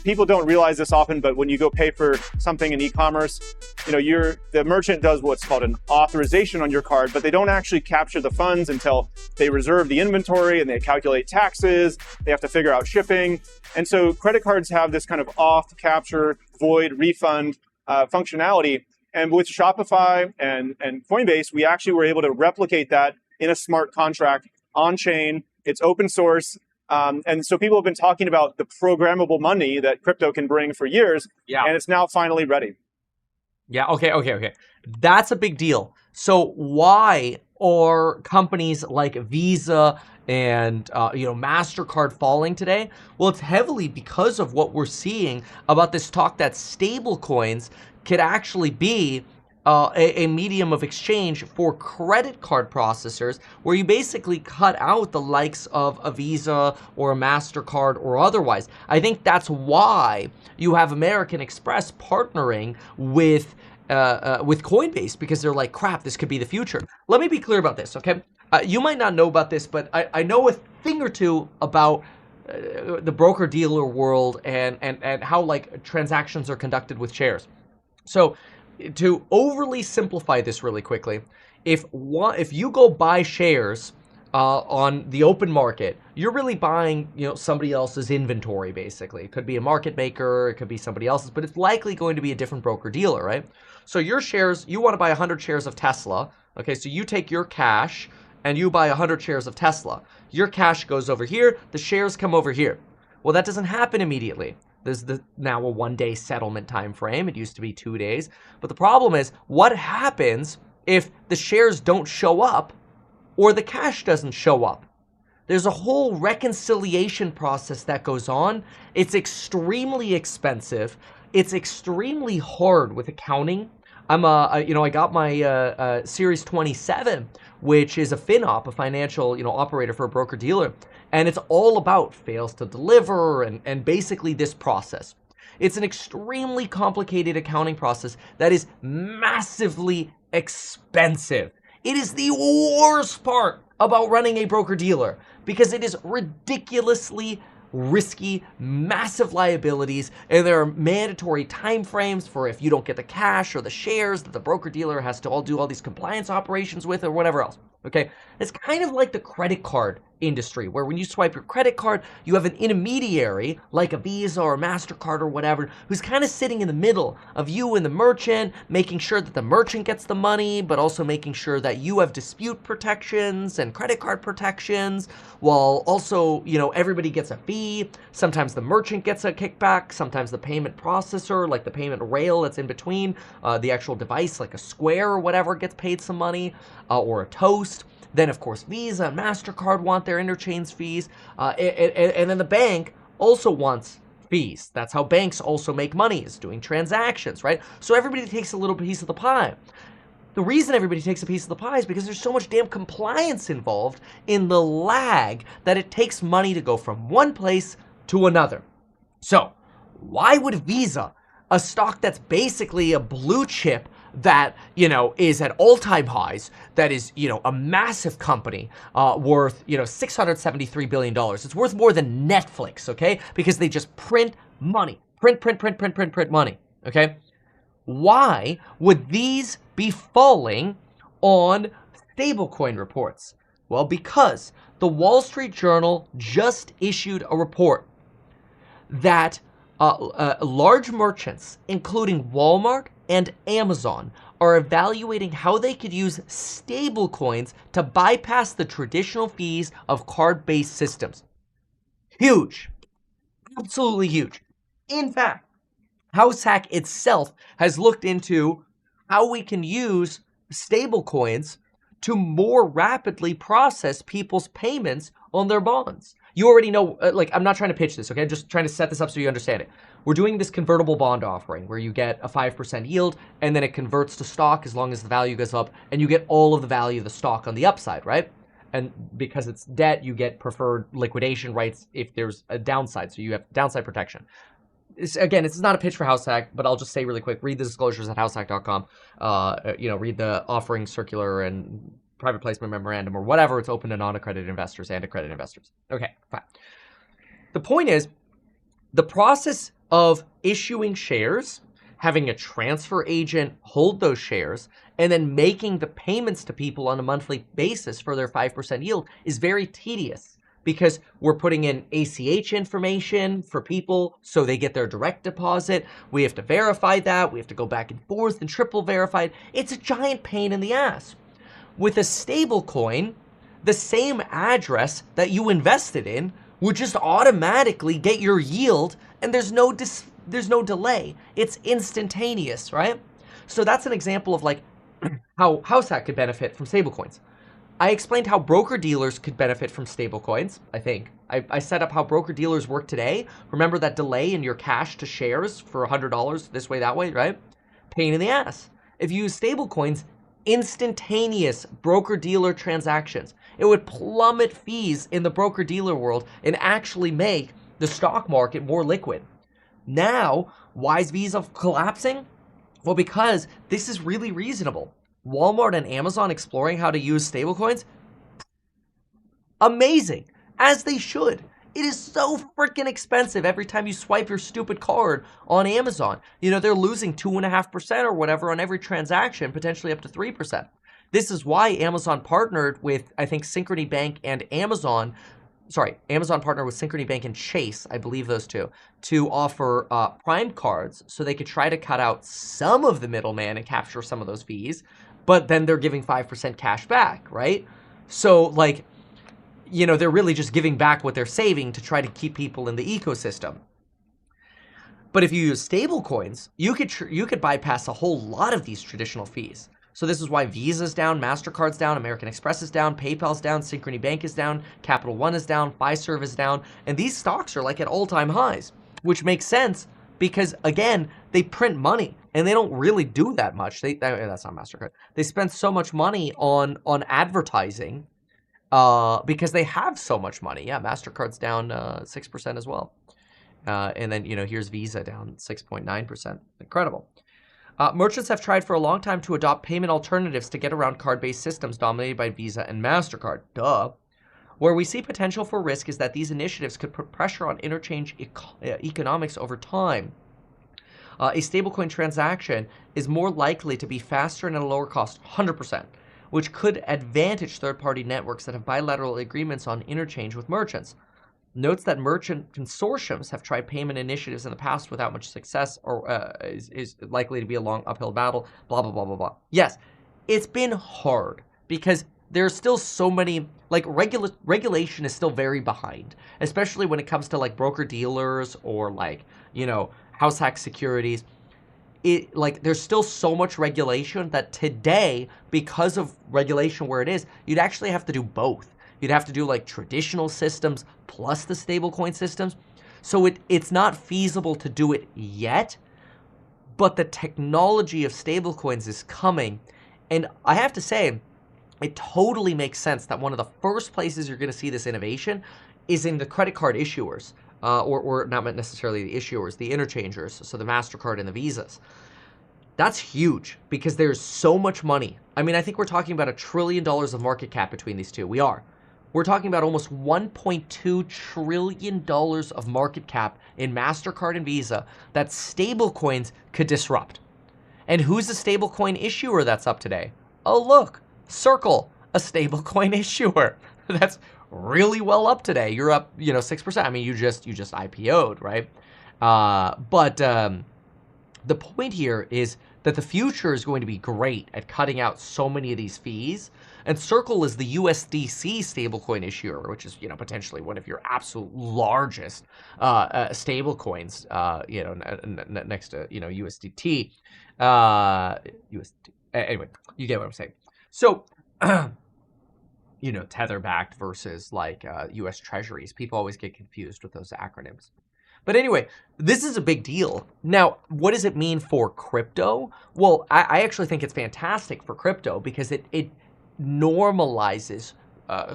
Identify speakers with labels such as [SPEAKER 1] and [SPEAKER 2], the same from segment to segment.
[SPEAKER 1] People don't realize this often, but when you go pay for something in e-commerce, the merchant does what's called an authorization on your card, but they don't actually capture the funds until they reserve the inventory and they calculate taxes. They have to figure out shipping. And so credit cards have this kind of auth, capture, void, refund functionality. And with Shopify and Coinbase, we actually were able to replicate that in a smart contract on chain. It's open source. And so people have been talking about the programmable money that crypto can bring for years, and it's now finally ready.
[SPEAKER 2] Yeah, okay. That's a big deal. So why are companies like Visa and Mastercard falling today? Well, it's heavily because of what we're seeing about this talk that stablecoins could actually be a medium of exchange for credit card processors, where you basically cut out the likes of a Visa or a Mastercard or otherwise. I think that's why you have American Express partnering with Coinbase, because they're like, crap, this could be the future. Let me be clear about this, okay? You might not know about this, but I know a thing or two about the broker-dealer world and how like transactions are conducted with shares. So to overly simplify this really quickly, if you go buy shares on the open market, you're really buying somebody else's inventory, basically. It could be a market maker, it could be somebody else's, but it's likely going to be a different broker dealer, right? So your shares, you want to buy 100 shares of Tesla. Okay, so you take your cash and you buy 100 shares of Tesla. Your cash goes over here, the shares come over here. Well, that doesn't happen immediately. There's now a 1-day settlement time frame. It used to be 2 days. But the problem is, what happens if the shares don't show up or the cash doesn't show up? There's a whole reconciliation process that goes on. It's extremely expensive. It's extremely hard with accounting. I got my Series 27, which is a FinOp, a financial operator for a broker dealer. And it's all about fails to deliver and basically this process. It's an extremely complicated accounting process that is massively expensive. It is the worst part about running a broker dealer because it is ridiculously risky, massive liabilities, and there are mandatory time frames for if you don't get the cash or the shares that the broker dealer has to do all these compliance operations with or whatever else. Okay, it's kind of like the credit card industry, where when you swipe your credit card, you have an intermediary like a Visa or a Mastercard or whatever, who's kind of sitting in the middle of you and the merchant, making sure that the merchant gets the money, but also making sure that you have dispute protections and credit card protections, while also, everybody gets a fee. Sometimes the merchant gets a kickback, sometimes the payment processor, like the payment rail that's in between, the actual device, like a Square or whatever, gets paid some money, or a Toast. Then, of course, Visa and Mastercard want their interchange fees. And then the bank also wants fees. That's how banks also make money, is doing transactions, right? So everybody takes a little piece of the pie. The reason everybody takes a piece of the pie is because there's so much damn compliance involved in the lag that it takes money to go from one place to another. So why would Visa, a stock that's basically a blue chip, that, is at all-time highs, that is, a massive company worth, $673 billion. It's worth more than Netflix, okay? Because they just print money. Print money, okay? Why would these be falling on stablecoin reports? Well, because the Wall Street Journal just issued a report that large merchants, including Walmart and Amazon, are evaluating how they could use stablecoins to bypass the traditional fees of card-based systems. Huge. Absolutely huge. In fact, HouseHack itself has looked into how we can use stablecoins to more rapidly process people's payments on their bonds. You already know, I'm not trying to pitch this, okay? I'm just trying to set this up so you understand it. We're doing this convertible bond offering where you get a 5% yield and then it converts to stock as long as the value goes up, and you get all of the value of the stock on the upside, right? And because it's debt, you get preferred liquidation rights if there's a downside, so you have downside protection. Again, it's not a pitch for HouseHack, but I'll just say really quick, read the disclosures at househack.com, read the offering circular and private placement memorandum or whatever. It's open to non-accredited investors and accredited investors. Okay, fine. The point is, The process of issuing shares, having a transfer agent hold those shares, and then making the payments to people on a monthly basis for their 5% yield is very tedious because we're putting in ACH information for people so they get their direct deposit. We have to verify that. We have to go back and forth and triple verify it. It's a giant pain in the ass. With a stable coin, the same address that you invested in would just automatically get your yield, and there's no delay. It's instantaneous, right? So that's an example of like how Househack could benefit from stablecoins. I explained how broker-dealers could benefit from stablecoins, I think. I set up how broker-dealers work today. Remember that delay in your cash to shares for $100 this way, that way, right? Pain in the ass. If you use stablecoins, instantaneous broker-dealer transactions. It would plummet fees in the broker-dealer world and actually make the stock market more liquid. Now, why is Visa collapsing? Well, because this is really reasonable. Walmart and Amazon exploring how to use stablecoins? Amazing, as they should. It is so freaking expensive every time you swipe your stupid card on Amazon. You know, they're losing 2.5% or whatever on every transaction, potentially up to 3%. This is why Amazon partnered with, I think, Synchrony Bank and Amazon. Sorry, Amazon partnered with Synchrony Bank and Chase, I believe those two, to offer Prime cards so they could try to cut out some of the middleman and capture some of those fees, but then they're giving 5% cash back, right? So, like, you know, they're really just giving back what they're saving to try to keep people in the ecosystem. But if you use stable coins, you could bypass a whole lot of these traditional fees. So this is why Visa's down, Mastercard's down, American Express is down, PayPal's down, Synchrony Bank is down, Capital One is down, Fiserv is down, and these stocks are like at all-time highs, which makes sense because, again, they print money and they don't really do that much. That's not Mastercard. They spend so much money on advertising because they have so much money. Yeah, Mastercard's down 6% as well. And then, you know, here's Visa down 6.9%. Incredible. Merchants have tried for a long time to adopt payment alternatives to get around card-based systems dominated by Visa and MasterCard. Duh. Where we see potential for risk is that these initiatives could put pressure on interchange economics over time. A stablecoin transaction is more likely to be faster and at a lower cost, 100%, which could advantage third-party networks that have bilateral agreements on interchange with merchants. Notes that merchant consortiums have tried payment initiatives in the past without much success, or is likely to be a long uphill battle, blah, blah, blah, blah, blah. Yes, it's been hard because there's still so many, like, regulation is still very behind, especially when it comes to, like, broker-dealers or, like, you know, house hack securities. There's still so much regulation that today, because of regulation where it is, you'd actually have to do both. You'd have to do like traditional systems plus the stablecoin systems. So it's not feasible to do it yet, but the technology of stablecoins is coming. And I have to say, it totally makes sense that one of the first places you're going to see this innovation is in the credit card issuers, or not necessarily the issuers, the interchangers, so the Mastercard and the Visas. That's huge because there's so much money. I mean, I think we're talking about $1 trillion of market cap between these two. We are. We're talking about almost $1.2 trillion of market cap in MasterCard and Visa that stablecoins could disrupt. And who's the stablecoin issuer that's up today? Oh, look, Circle, a stablecoin issuer. That's really well up today. You're up, 6%. I mean, you just IPO'd, right? But the point here is that the future is going to be great at cutting out so many of these fees. And Circle is the USDC stablecoin issuer, which is, potentially one of your absolute largest stablecoins, next to, USDT. Anyway, you get what I'm saying. So, tether-backed versus like US treasuries. People always get confused with those acronyms. But anyway, this is a big deal. Now, what does it mean for crypto? Well, I actually think it's fantastic for crypto because it normalizes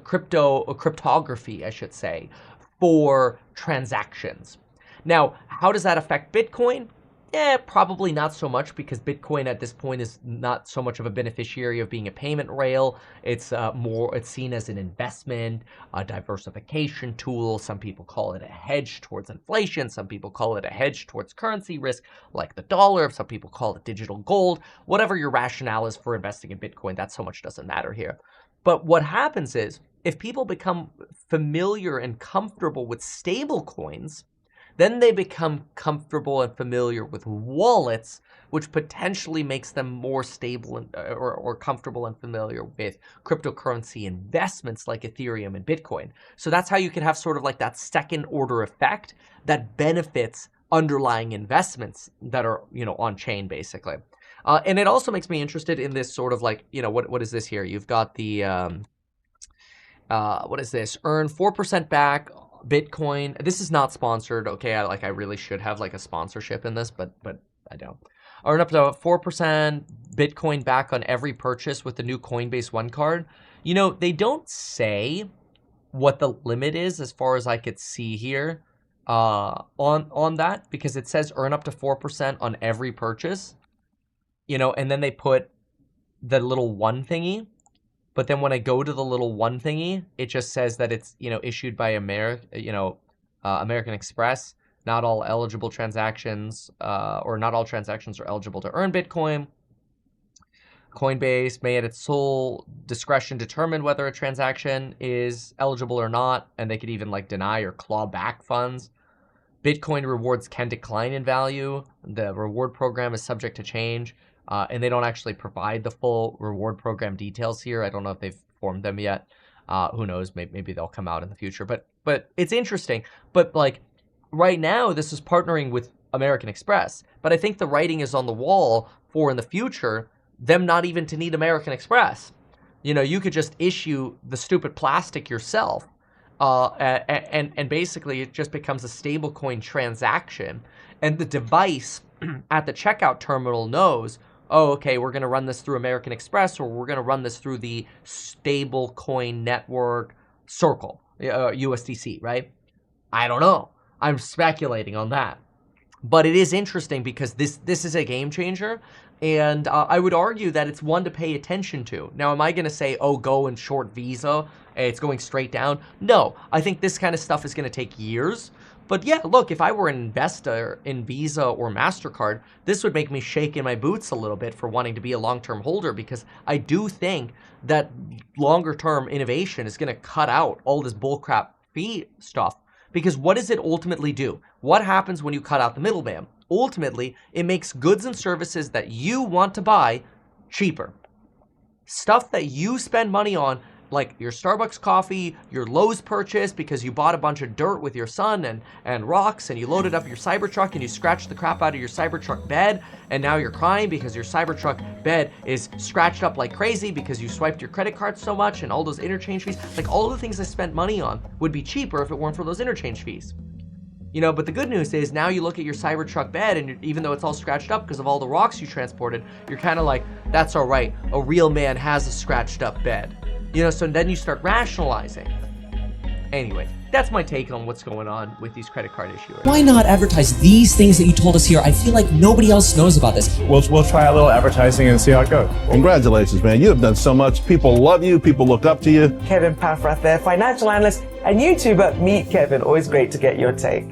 [SPEAKER 2] cryptography, I should say, for transactions. Now, how does that affect Bitcoin? Probably not so much, because Bitcoin at this point is not so much of a beneficiary of being a payment rail. It's it's seen as an investment, a diversification tool. Some people call it a hedge towards inflation. Some people call it a hedge towards currency risk, like the dollar. Some people call it digital gold. Whatever your rationale is for investing in Bitcoin, that so much doesn't matter here. But what happens is, if people become familiar and comfortable with stable coins, then they become comfortable and familiar with wallets, which potentially makes them more stable and, or comfortable and familiar with cryptocurrency investments like Ethereum and Bitcoin. So that's how you can have sort of like that second order effect that benefits underlying investments that are, on chain basically. And it also makes me interested in this sort of like, what is this here? You've got the, what is this? Earn 4% back Bitcoin. This is not sponsored. Okay, I really should have like a sponsorship in this, but I don't. Earn up to 4% Bitcoin back on every purchase with the new Coinbase One card. They don't say what the limit is as far as I could see here on that, because it says earn up to 4% on every purchase. And then they put the little one thingy. But then when I go to the little one thingy, it just says that it's, issued by American Express. Not all eligible transactions, or not all transactions are eligible to earn Bitcoin. Coinbase may at its sole discretion determine whether a transaction is eligible or not, and they could even deny or claw back funds. Bitcoin rewards can decline in value. The reward program is subject to change. And they don't actually provide the full reward program details here. I don't know if they've formed them yet. Who knows? Maybe they'll come out in the future. But it's interesting. But right now, this is partnering with American Express. But I think the writing is on the wall for in the future them not even to need American Express. You could just issue the stupid plastic yourself, and basically it just becomes a stablecoin transaction, and the device at the checkout terminal knows, oh, okay, we're going to run this through American Express, or we're going to run this through the stablecoin network Circle, USDC, right? I don't know. I'm speculating on that. But it is interesting because this is a game changer, and I would argue that it's one to pay attention to. Now, am I going to say, oh, go and short Visa, it's going straight down? No, I think this kind of stuff is going to take years. But yeah, look, if I were an investor in Visa or Mastercard, this would make me shake in my boots a little bit for wanting to be a long-term holder, because I do think that longer-term innovation is going to cut out all this bullcrap fee stuff. Because what does it ultimately do? What happens when you cut out the middleman? Ultimately, it makes goods and services that you want to buy cheaper. Stuff that you spend money on, like your Starbucks coffee, your Lowe's purchase because you bought a bunch of dirt with your son and rocks, and you loaded up your Cybertruck and you scratched the crap out of your Cybertruck bed, and now you're crying because your Cybertruck bed is scratched up like crazy because you swiped your credit card so much, and all those interchange fees. All the things I spent money on would be cheaper if it weren't for those interchange fees. But the good news is now you look at your Cybertruck bed, and even though it's all scratched up because of all the rocks you transported, you're kind of like, that's all right. A real man has a scratched up bed. So then you start rationalizing. Anyway, that's my take on what's going on with these credit card issuers.
[SPEAKER 3] Why not advertise these things that you told us here? I feel like nobody else knows about this.
[SPEAKER 4] We'll try a little advertising and see how it goes.
[SPEAKER 5] Congratulations, man. You have done so much. People love you. People look up to you.
[SPEAKER 6] Kevin Paffrath there, financial analyst and YouTuber. Meet Kevin. Always great to get your take.